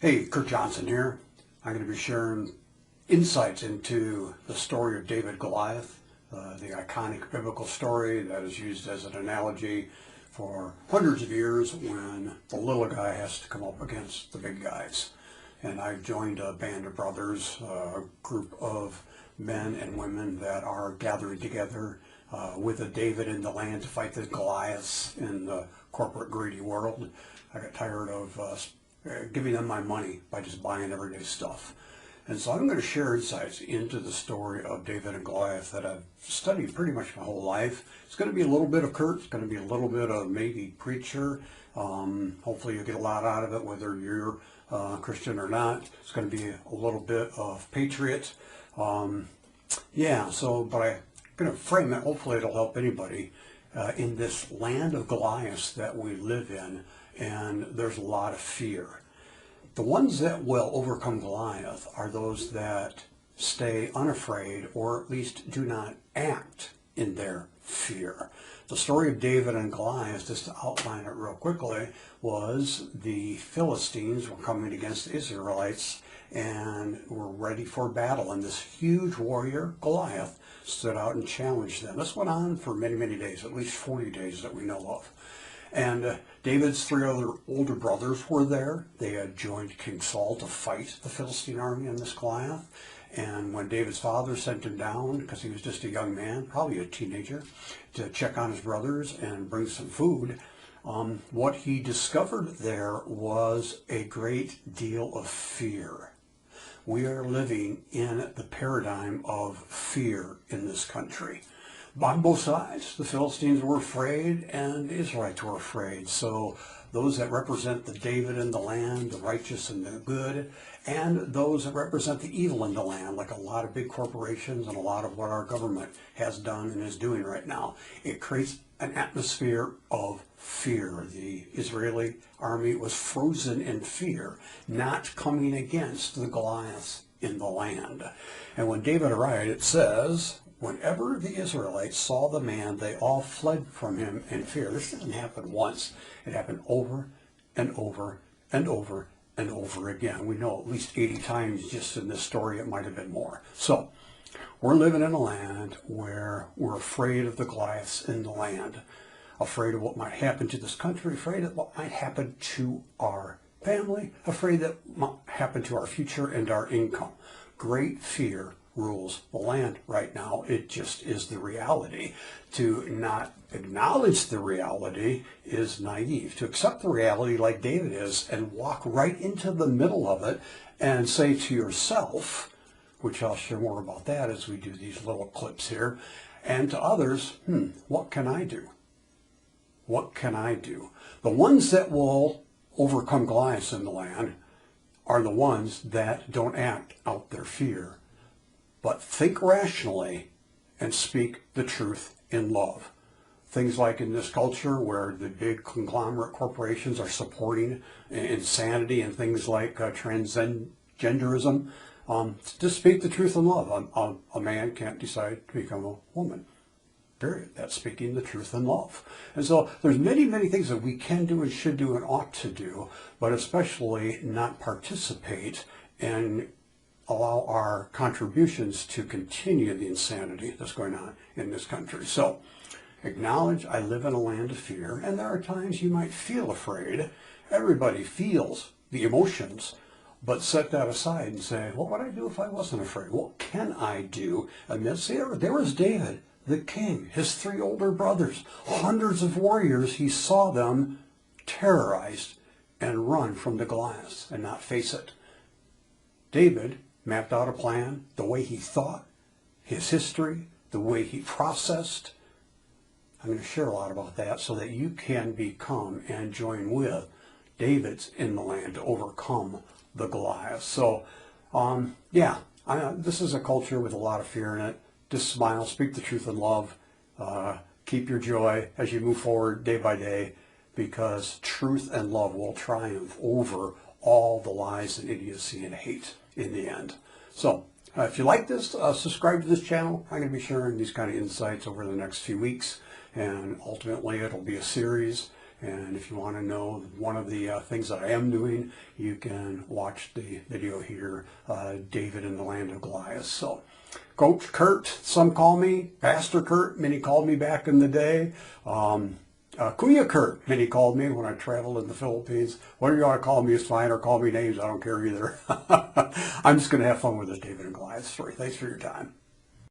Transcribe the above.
Hey, Curt Johnson here. I'm going to be sharing insights into the story of David Goliath, the iconic biblical story that is used as an analogy for hundreds of years when the little guy has to come up against the big guys. And I've joined a band of brothers, a group of men and women that are gathering together with a David in the land to fight the Goliaths in the corporate greedy world. I got tired of giving them my money by just buying everyday stuff. And so I'm going to share insights into the story of David and Goliath that I've studied pretty much my whole life. It's going to be a little bit of Curt, it's going to be a little bit of maybe preacher. Hopefully you'll get a lot out of it, whether you're Christian or not. It's going to be a little bit of patriot. But I'm going to frame it, hopefully it'll help anybody in this land of Goliaths that we live in. And there's a lot of fear. The ones that will overcome Goliath are those that stay unafraid, or at least do not act in their fear. The story of David and Goliath, just to outline it real quickly, was the Philistines were coming against the Israelites and were ready for battle. And this huge warrior, Goliath, stood out and challenged them. This went on for many, many days, at least 40 days that we know of. And David's three other older brothers were there. They had joined King Saul to fight the Philistine army in this Goliath. And when David's father sent him down, because he was just a young man, probably a teenager, to check on his brothers and bring some food, what he discovered there was a great deal of fear. We are living in the paradigm of fear in this country. On both sides, the Philistines were afraid and the Israelites were afraid. So those that represent the David in the land, the righteous and the good, and those that represent the evil in the land, like a lot of big corporations and a lot of what our government has done and is doing right now. It creates an atmosphere of fear. The Israeli army was frozen in fear, not coming against the Goliaths in the land. And when David arrived, it says, whenever the Israelites saw the man, they all fled from him in fear. This didn't happen once. It happened over and over and over and over again. We know at least 80 times just in this story. It might have been more. So we're living in a land where we're afraid of the Goliaths in the land, afraid of what might happen to this country, afraid of what might happen to our family, afraid that might happen to our future and our income. Great fear rules the land right now. It just is the reality. To not acknowledge the reality is naive. To accept the reality like David is and walk right into the middle of it and say to yourself, which I'll share more about that as we do these little clips here, and to others, what can I do? What can I do? The ones that will overcome Goliaths in the land are the ones that don't act out their fear, but think rationally and speak the truth in love. Things like in this culture where the big conglomerate corporations are supporting insanity and things like transgenderism, just speak the truth in love. A man can't decide to become a woman. Period. That's speaking the truth in love. And so there's many, many things that we can do and should do and ought to do, but especially not participate and allow our contributions to continue the insanity that's going on in this country. So acknowledge I live in a land of fear, and there are times you might feel afraid. Everybody feels the emotions, but set that aside and say, what would I do if I wasn't afraid? What can I do? And there was David, the king, his three older brothers, hundreds of warriors. He saw them terrorized and run from the Goliaths and not face it. David mapped out a plan, the way he thought, his history, the way he processed. I'm going to share a lot about that so that you can become and join with David's in the land to overcome the Goliath. So, this is a culture with a lot of fear in it. Just smile, speak the truth in love, keep your joy as you move forward day by day, because truth and love will triumph over all the lies and idiocy and hate in the end. So if you like this, subscribe to this channel. I'm going to be sharing these kind of insights over the next few weeks, and ultimately it'll be a series, And if you want to know one of the things that I am doing, you can watch the video here, David in the Land of Goliath. So, Coach Curt, some call me Pastor Curt. Many called me back in the day. Kuya Curt, many called me when I traveled in the Philippines. Whatever you want to call me is fine, or call me names. I don't care either. I'm just going to have fun with this David and Goliath story. Thanks for your time.